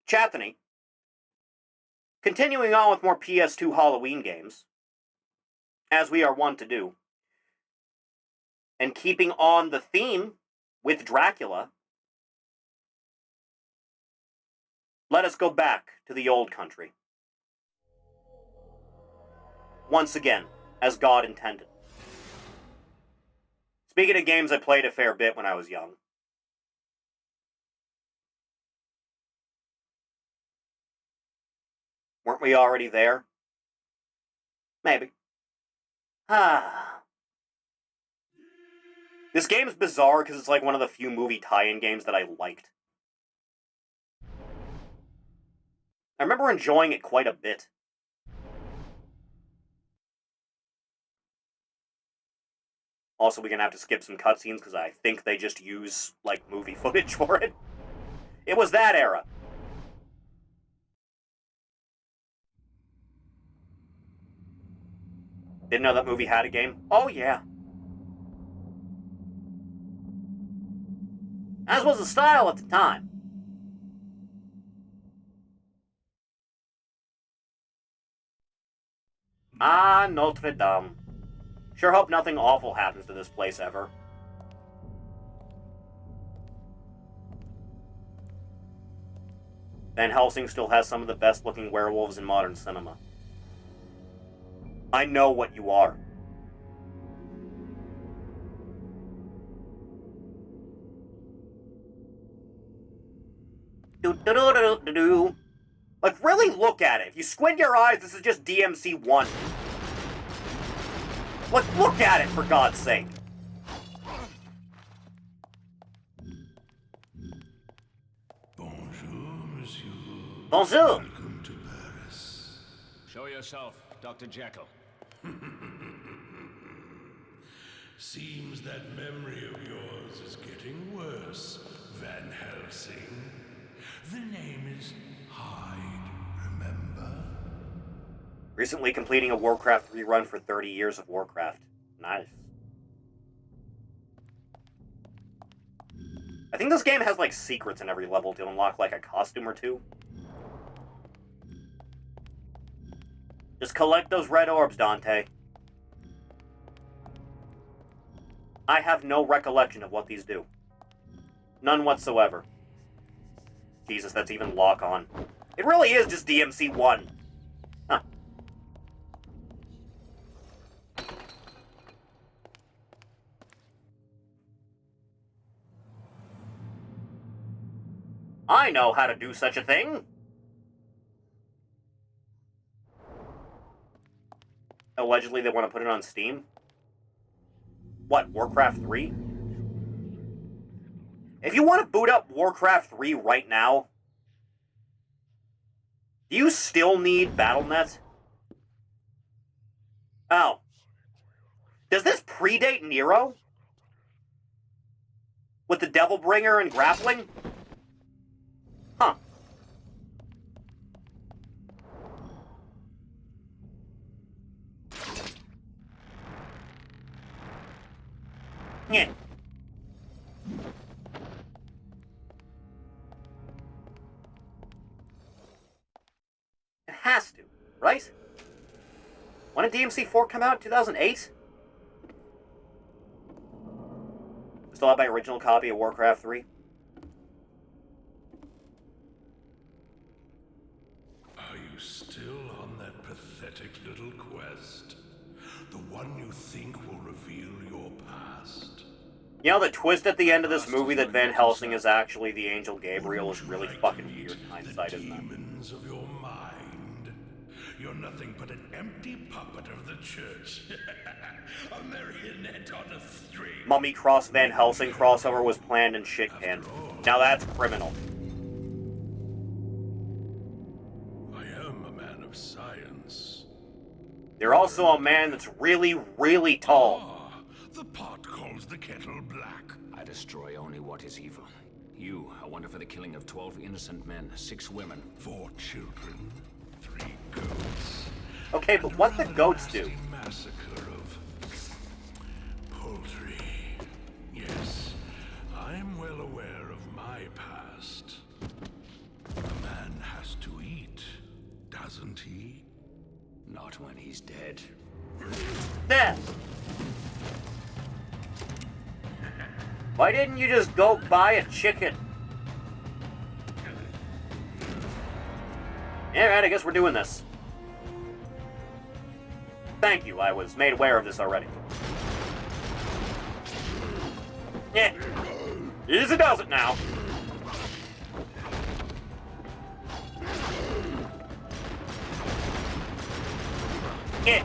Chathany, continuing on with more PS2 Halloween games, as we are wont to do, and keeping on the theme with Dracula, let us go back to the old country. Once again, as God intended. Speaking of games I played a fair bit when I was young. Weren't we already there? Maybe. This game's bizarre because it's like one of the few movie tie-in games that I liked. I remember enjoying it quite a bit. Also, we're gonna have to skip some cutscenes because I think they just use, like, movie footage for it. It was that era. Didn't know that movie had a game? Oh, yeah. As was the style at the time. Ah, Notre Dame. Sure hope nothing awful happens to this place ever. Van Helsing still has some of the best-looking werewolves in modern cinema. I know what you are. Like, really look at it. If you squint your eyes, this is just DMC 1. Like, look at it, for God's sake. Bonjour, monsieur. Bonjour. Welcome to Paris. Show yourself, Dr. Jekyll. Seems that memory of yours is getting worse, Van Helsing. The name is Hyde, remember? Recently completing a Warcraft 3 run for 30 years of Warcraft. Nice. I think this game has, like, secrets in every level to unlock, like, a costume or two. Just collect those red orbs, Dante. I have no recollection of what these do. None whatsoever. Jesus, that's even lock on. It really is just DMC 1. Huh. I know how to do such a thing. Allegedly, they want to put it on Steam. What, Warcraft 3? If you want to boot up Warcraft 3 right now, do you still need Battle.net? Oh. Does this predate Nero? With the Devilbringer and grappling? Huh. Yeah. It has to, right? When did DMC 4 come out? 2008? Still have my original copy of Warcraft 3? Are you still on that pathetic little quest? The one you think will reveal your past? You know, the twist at the end of this movie that Van Helsing is actually the Angel Gabriel is really fucking weird in hindsight, isn't it? Demons of your mind. You're nothing but an empty puppet of the church. A marionette on a string. Mummy Cross Van Helsing crossover was planned and shit canned. Now that's criminal. I am a man of science. You're also a man that's really, really tall. Ah, the pot calls the kettle black. I destroy only what is evil. You are one for the killing of 12 innocent men, 6 women. 4 children, 3 goats. Okay, but what the goats do? Massacre of poultry. Yes, I'm well aware of my past. A man wasn't he? Not when he's dead. There! Why didn't you just go buy a chicken? Alright, I guess we're doing this. Thank you, I was made aware of this already. Yeah. Easy does it now. Yeah.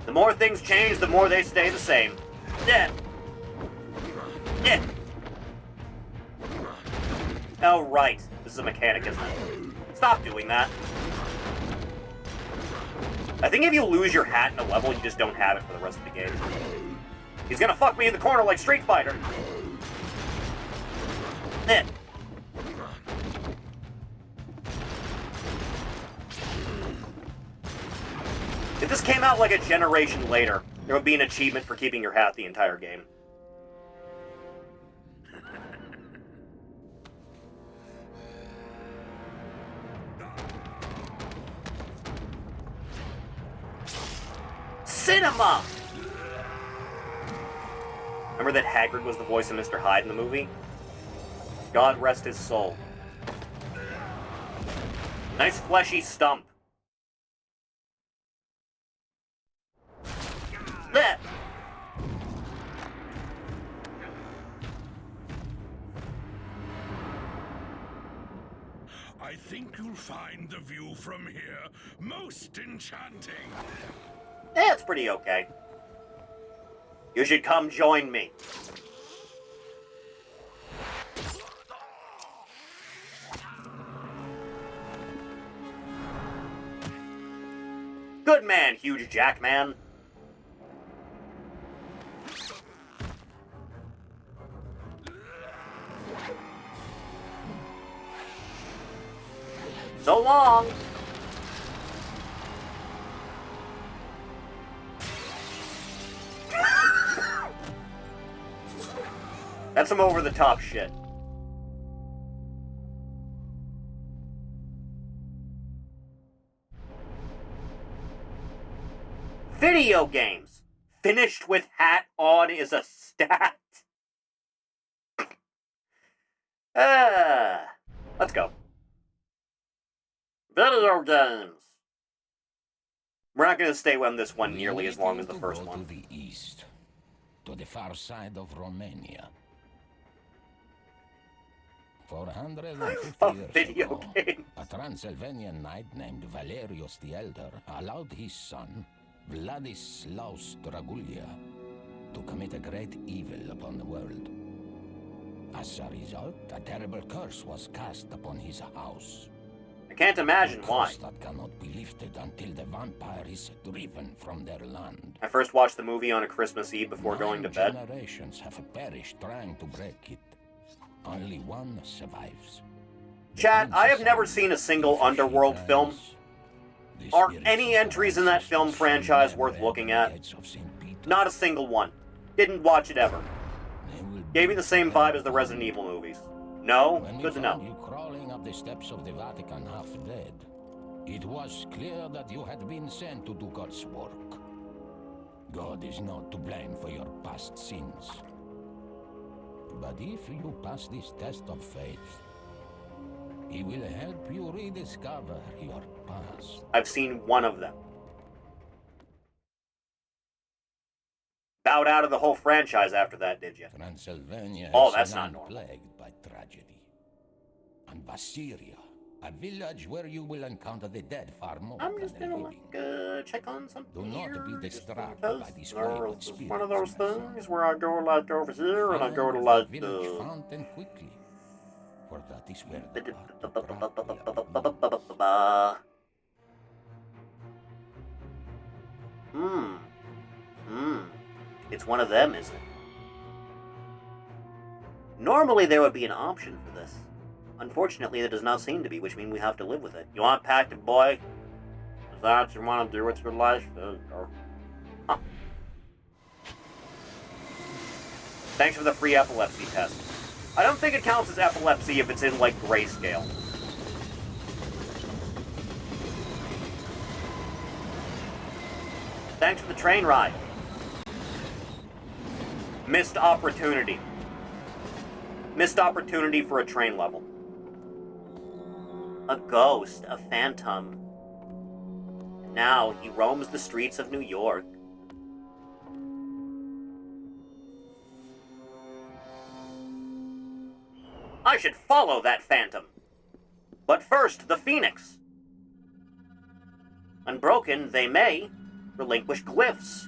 The more things change, the more they stay the same. Yeah. Yeah. Oh, right. This is a mechanic, isn't it? Stop doing that. I think if you lose your hat in a level, you just don't have it for the rest of the game. He's gonna fuck me in the corner like Street Fighter. Eh. If this came out like a generation later, there would be an achievement for keeping your hat the entire game. Cinema! Remember that Hagrid was the voice of Mr. Hyde in the movie? God rest his soul. Nice fleshy stump. There! I think you'll find the view from here most enchanting. Yeah, it's pretty okay. You should come join me. Good man, huge jackman. So long. That's some over-the-top shit. Video games. Finished with hat on is a stat. Let's go. Video games. We're not going to stay on this one nearly as long as the first one. To the east, to the far side of Romania. 450 years video ago, games. a Transylvanian knight named Valerius the Elder allowed his son, Vladislaus Dragulia, to commit a great evil upon the world. As a result, a terrible curse was cast upon his house. I can't imagine A why. curse that cannot be lifted until the vampire is driven from their land. I first watched the movie on a Christmas Eve before going to bed. 9 generations have perished trying to break it. Only one survives. The Chat, I have princess never Anne, seen a single if she Underworld film. dies, the Are spirits any of entries our in that film ancestors franchise will worth never looking enter at? the gates of St. Peter. Not a single one. Didn't watch it ever. They will Gave me be the same vibe as the forever Resident Evil movies. No? When we Good to found know. you crawling up the steps of the Vatican half dead, it was clear that you had been sent to do God's work. God is not to blame for your past sins. But if you pass this test of faith, He will help you rediscover your past. I've seen one of them. Bowed out of the whole franchise after that, did you? Transylvania Oh, is that's now not normal. plagued by tragedy. And Vasyria, a village where you will encounter the dead far more I'm than just the gonna living. check on something Do not here, be just distracted because by these or wayward it's one of those spirits, my son. things where I go like over here and I go to Find like the village the... fountain quickly, for that is where the path to Dracula begins. It's one of them, isn't it? Normally there would be an option for this. Unfortunately, there does not seem to be, which means we have to live with it. You want packed it, boy? Is that what you want to do with your life? Huh. Thanks for the free epilepsy test. I don't think it counts as epilepsy if it's in, like, grayscale. thanks for the train ride. Missed opportunity. Missed opportunity for a train level. A ghost, a phantom. Now he roams the streets of New York. I should follow that phantom. But first, the Phoenix. Unbroken, they may relinquish glyphs.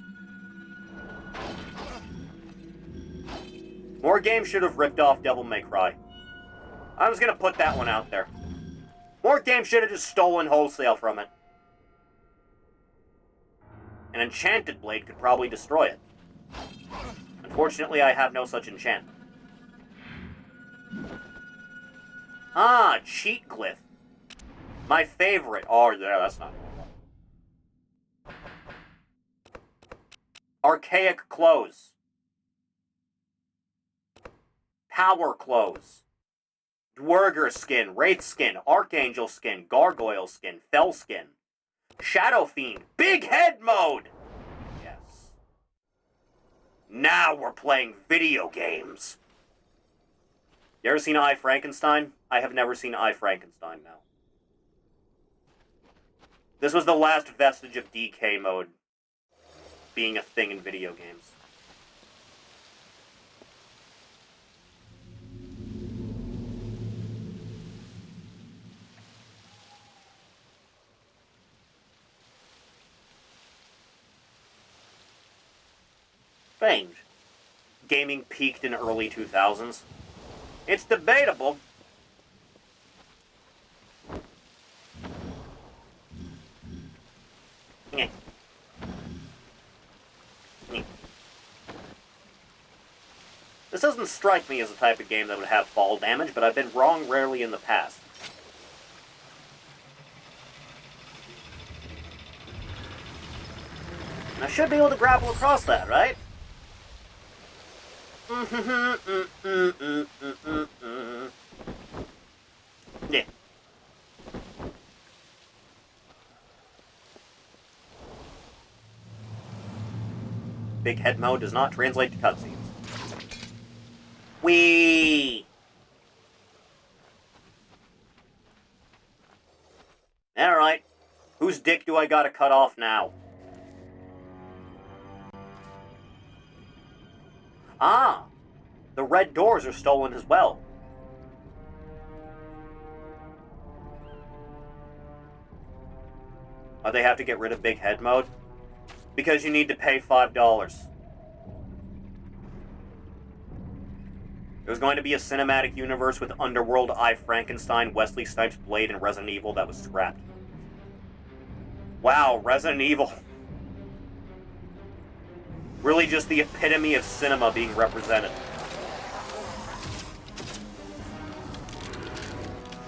More games should have ripped off Devil May Cry. I was gonna put that one out there. More games should have just stolen wholesale from it. An enchanted blade could probably destroy it. Unfortunately, I have no such enchantment. Ah, cheat glyph. My favorite. Oh, yeah, that's not one. Archaic clothes. Power clothes. Dwerger skin, Wraith skin, Archangel skin, Gargoyle skin, Fell skin. Shadow Fiend, Big Head mode! Yes. Now we're playing video games. You ever seen I, Frankenstein? I have never seen I, Frankenstein now. This was the last vestige of DK mode being a thing in video games. Strange. Gaming peaked in early 2000s. It's debatable. This doesn't strike me as the type of game that would have fall damage, but I've been wrong rarely in the past. And I should be able to grapple across that, right? Yeah. Big head mode does not translate to cutscenes. Whee! Alright. Whose dick do I gotta cut off now? Ah! The red doors are stolen as well. Oh, they have to get rid of big head mode? Because you need to pay $5. There was going to be a cinematic universe with Underworld, I, Frankenstein, Wesley Snipes' Blade, and Resident Evil that was scrapped. Wow, Resident Evil. Really just the epitome of cinema being represented.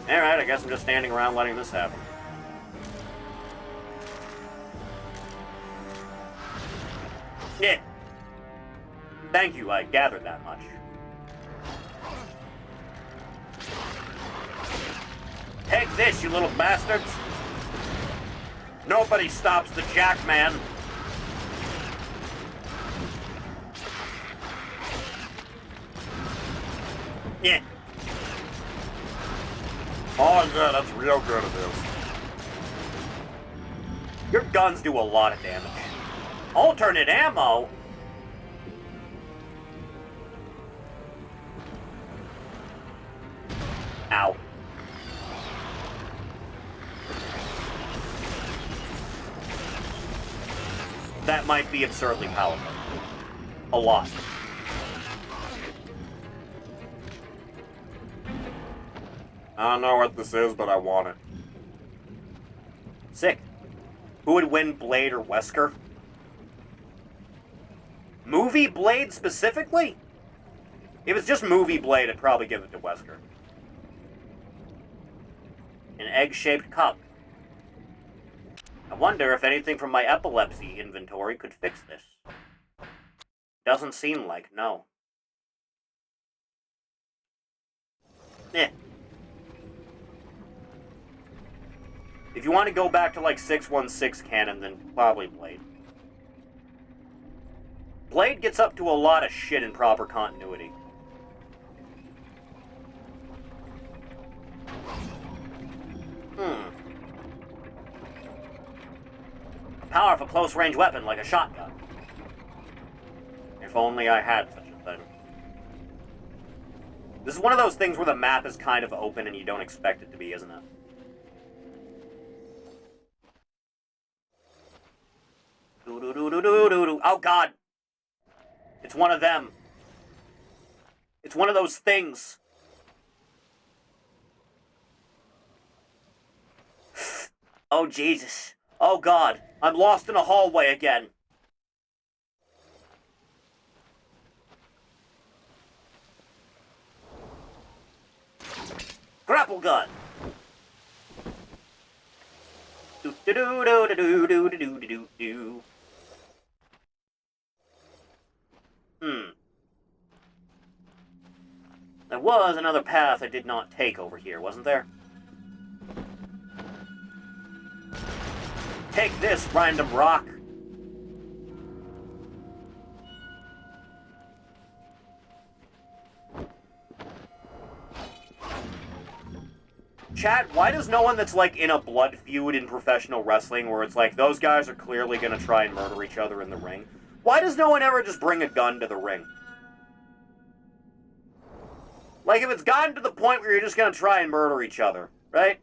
Alright, I guess I'm just standing around letting this happen. Yeah. Thank you, I gathered that much. Take this, you little bastards! Nobody stops the Jackman! Yeah. Oh yeah, that's real good at this. Your guns do a lot of damage. Alternate ammo? Ow. That might be absurdly powerful. A lot. I don't know what this is, but I want it. Sick. Who would win, Blade or Wesker? Movie Blade specifically? If it's just Movie Blade, I'd probably give it to Wesker. An egg-shaped cup. I wonder if anything from my epilepsy inventory could fix this. Doesn't seem like, no. Eh. If you want to go back to like 616 canon, then probably Blade. Blade gets up to a lot of shit in proper continuity. A powerful close-range weapon like a shotgun. If only I had such a thing. This is one of those things where the map is kind of open and you don't expect it to be, isn't it? Oh god! It's one of them. It's one of those things. Oh Jesus. Oh god. I'm lost in a hallway again. Grapple gun. Do do do do do do do do do do. There was another path I did not take over here, wasn't there? Take this, random rock! Chat, why does no one that's, like, in a blood feud in professional wrestling where it's like, those guys are clearly gonna try and murder each other in the ring, why does no one ever just bring a gun to the ring? Like, if it's gotten to the point where you're just gonna try and murder each other, right?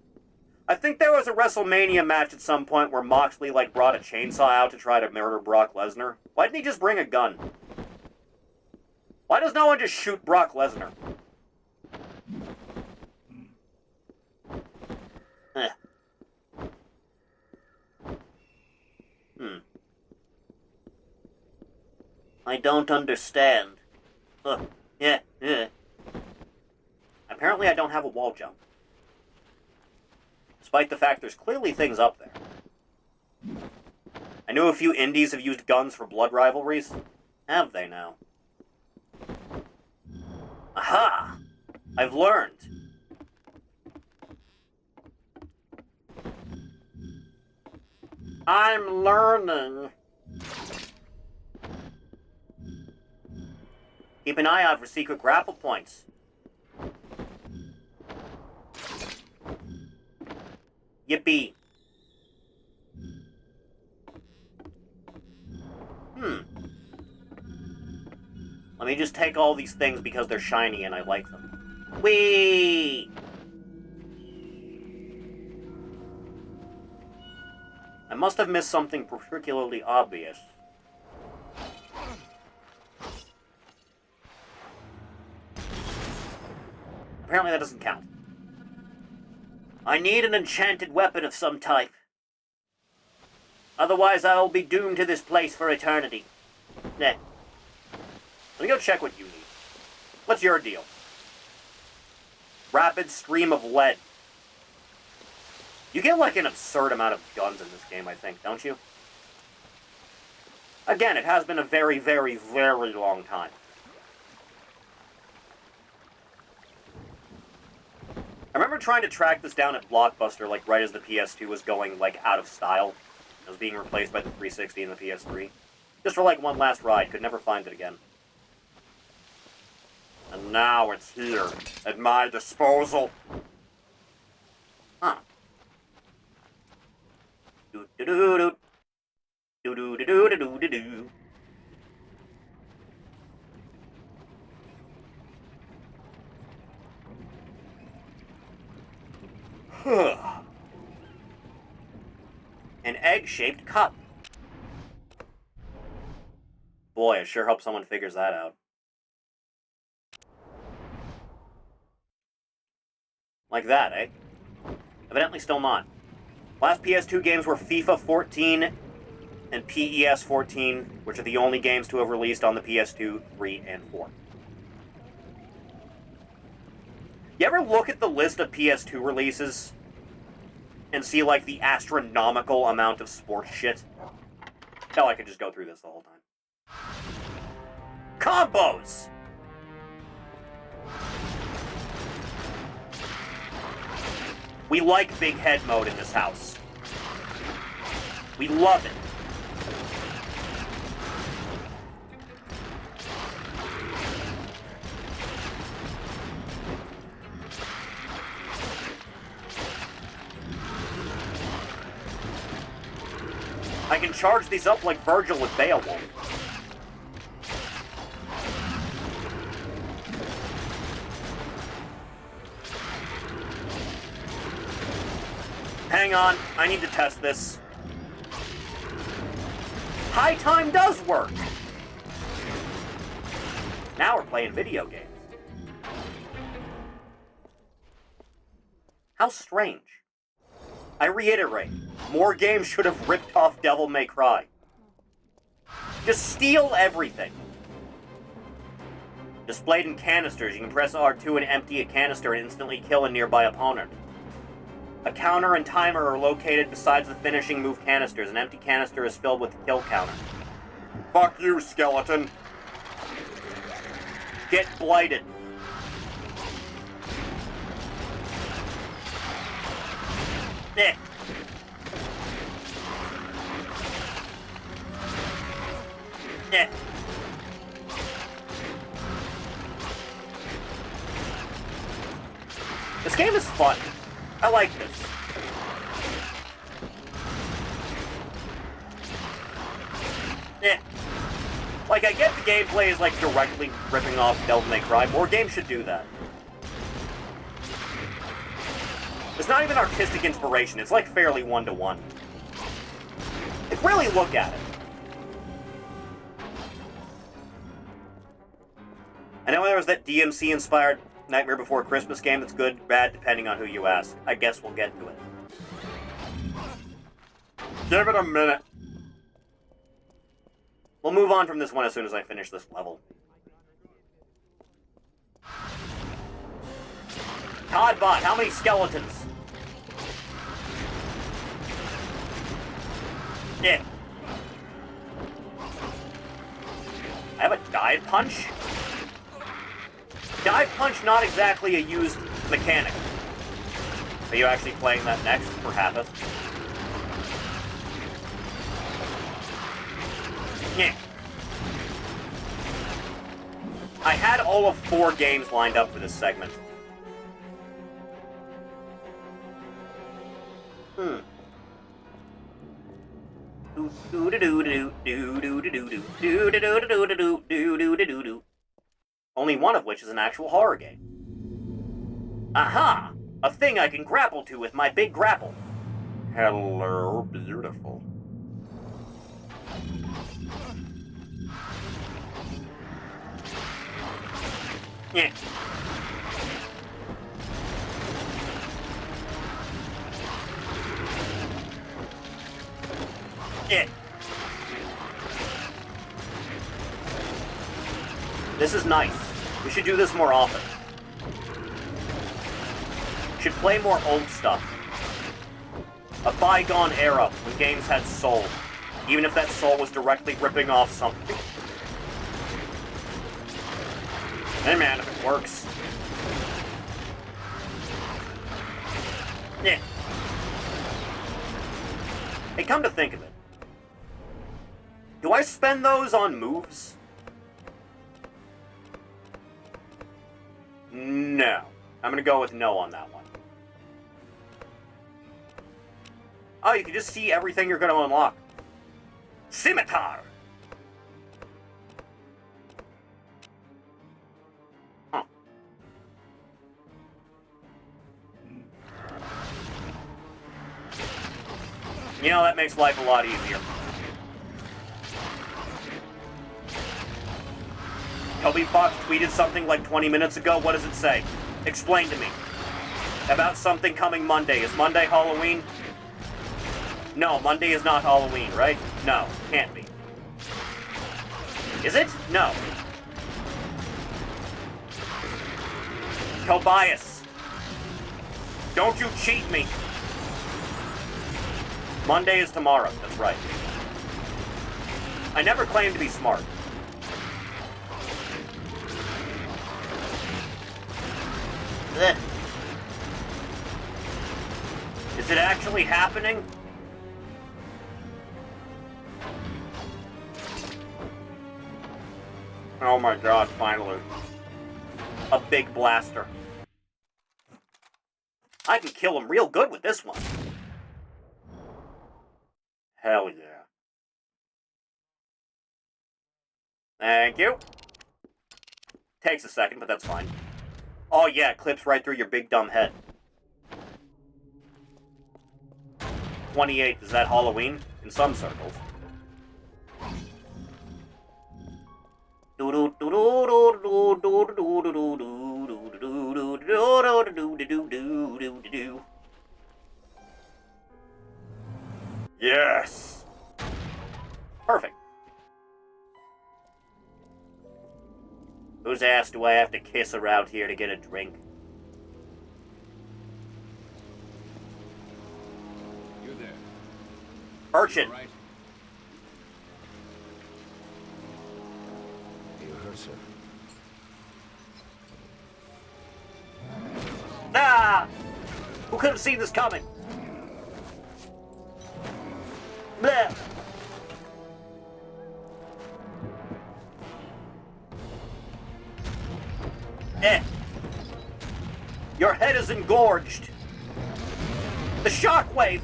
I think there was a WrestleMania match at some point where Moxley, like, brought a chainsaw out to try to murder Brock Lesnar. Why didn't he just bring a gun? Why does no one just shoot Brock Lesnar? I don't understand. Yeah. Apparently I don't have a wall jump. Despite the fact there's clearly things up there. I know a few indies have used guns for blood rivalries. Have they now? Aha! I've learned. I'm learning. Keep an eye out for secret grapple points. Yippee. Let me just take all these things because they're shiny and I like them. Whee! I must have missed something particularly obvious. Apparently that doesn't count. I need an enchanted weapon of some type. Otherwise I will be doomed to this place for eternity. Nah. Let me go check what you need. What's your deal? Rapid stream of lead. You get like an absurd amount of guns in this game, I think, don't you? Again, it has been a very, very, very long time. I remember trying to track this down at Blockbuster, like, right as the PS2 was going, like, out of style. It was being replaced by the 360 and the PS3. Just for, like, one last ride. Could never find it again. And now it's here, at my disposal. Huh. Do-do-do-do. Do-do-do-do-do-do-do. An egg-shaped cup. Boy, I sure hope someone figures that out. Like that, eh? Evidently still not. Last PS2 games were FIFA 14 and PES 14, which are the only games to have released on the PS2, 3, and 4. You ever look at the list of PS2 releases and see, like, the astronomical amount of sports shit? Hell, I could just go through this the whole time. Combos! We like big head mode in this house. We love it. I can charge these up like Virgil with Beowulf. Hang on, I need to test this. High time does work! Now we're playing video games. How strange. I reiterate, more games should have ripped off Devil May Cry. Just steal everything. Displayed in canisters, you can press R2 and empty a canister and instantly kill a nearby opponent. A counter and timer are located besides the finishing move canisters. An empty canister is filled with the kill counter. Fuck you, skeleton. Get blighted. Eh. Eh. This game is fun. I like this. Eh. Like, I get the gameplay is, like, directly ripping off Devil May Cry. More games should do that. It's not even artistic inspiration. It's, like, fairly one-to-one. Like, really look at it. I know there was that DMC-inspired Nightmare Before Christmas game that's good, bad, depending on who you ask. I guess we'll get to it. Give it a minute. We'll move on from this one as soon as I finish this level. Toddbot, how many skeletons? Yeah. I have a dive punch? Dive punch, not exactly a used mechanic. Are you actually playing that next, perhaps? Yeah. I had all of 4 games lined up for this segment. Only one of which is an actual horror game. Aha! A thing I can grapple to with my big grapple. Hello, beautiful. Yeah. Yeah. This is nice. We should do this more often. Should play more old stuff. A bygone era when games had soul. Even if that soul was directly ripping off something. Hey man, if it works. Yeah. Hey, come to think of it. Do I spend those on moves? No. I'm gonna go with no on that one. Oh, you can just see everything you're gonna unlock. Scimitar! Huh. You know, that makes life a lot easier. Toby Fox tweeted something like 20 minutes ago. What does it say? Explain to me. About something coming Monday. Is Monday Halloween? No, Monday is not Halloween, right? No, can't be. Is it? No. Tobias. Don't you cheat me. Monday is tomorrow, that's right. I never claimed to be smart. Ugh. Is it actually happening? Oh my god, finally. A big blaster. I can kill him real good with this one. Hell yeah. Thank you. Takes a second, but that's fine. Oh yeah, it clips right through your big dumb head. 28, is that Halloween? In some circles. Yes! Perfect. Whose ass do I have to kiss around here to get a drink? You there? Urchin! All right? You hurt, sir? Ah! Who could have seen this coming? Bleh! Eh. Your head is engorged. The shockwave!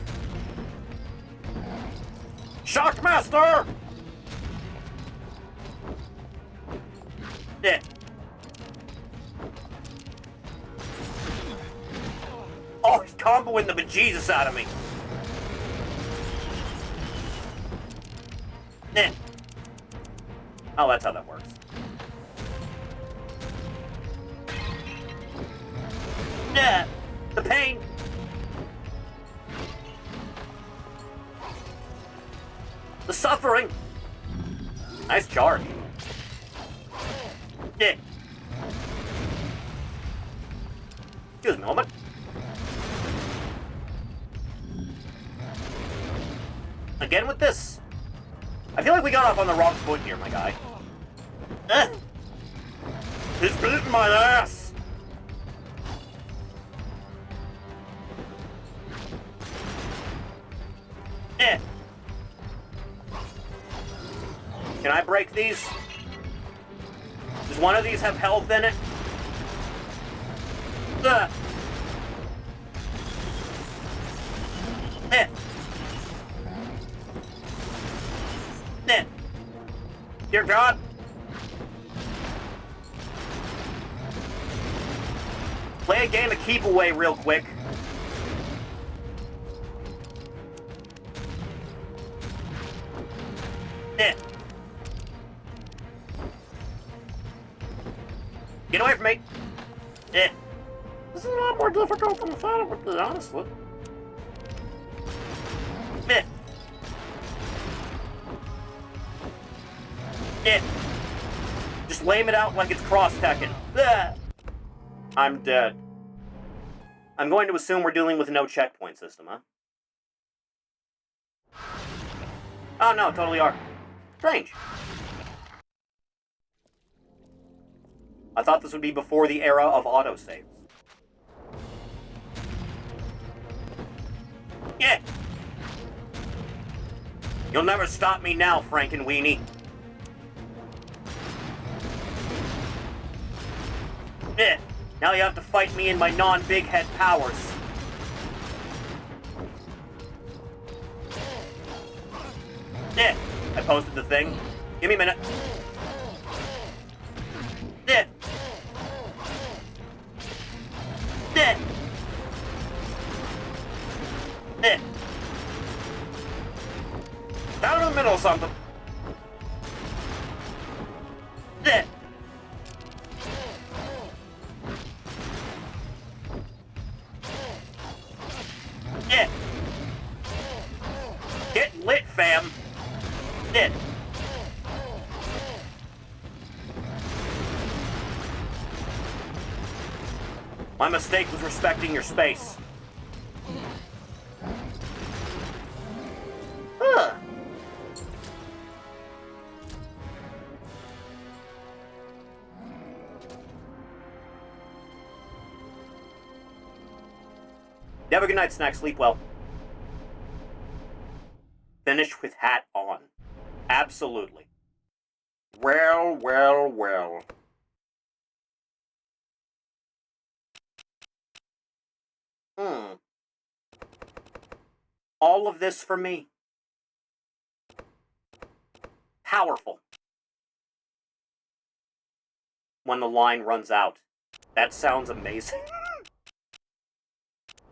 Shockmaster! Eh. Oh, he's comboing the bejesus out of me. Eh. Oh, that's how that works. Yeah, the pain. The suffering. Nice charge. Yeah. Excuse me a moment. Again with this. I feel like we got off on the wrong foot here, my guy. He's beating my ass. Can I break these? Does one of these have health in it? Ugh. Dear God. Play a game of keep away real quick. Get away from me. This is a lot more difficult than I thought it would be, honestly. Just lame it out like it's cross-teching. I'm dead. I'm going to assume we're dealing with no checkpoint system, huh? Oh no, totally are. Strange. I thought this would be before the era of autosaves. Yeah! You'll never stop me now, Frankenweenie. Yeah! Now you have to fight me in my non-big head powers. Yeah! I posted the thing. Give me a minute. Yeah! Yeah! Yeah! Down in the middle of something. Yeah! Yeah! Get lit, fam! Yeah! My mistake was respecting your space. Huh. You have a good night, Snack. Sleep well. Finish with hat on. Absolutely. Well, well, well. All of this for me. Powerful. when the line runs out. That sounds amazing.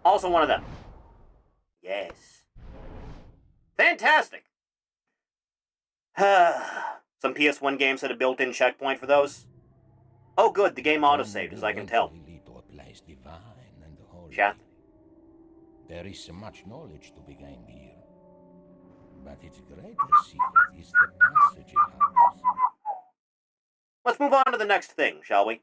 Also one of them. Yes. Fantastic! Some PS1 games had a built-in checkpoint for those. Oh good, the game autosaved, as I can tell. Chat. There is much knowledge to be gained here. But its greatest secret is the passage it harbors. Let's move on to the next thing, shall we?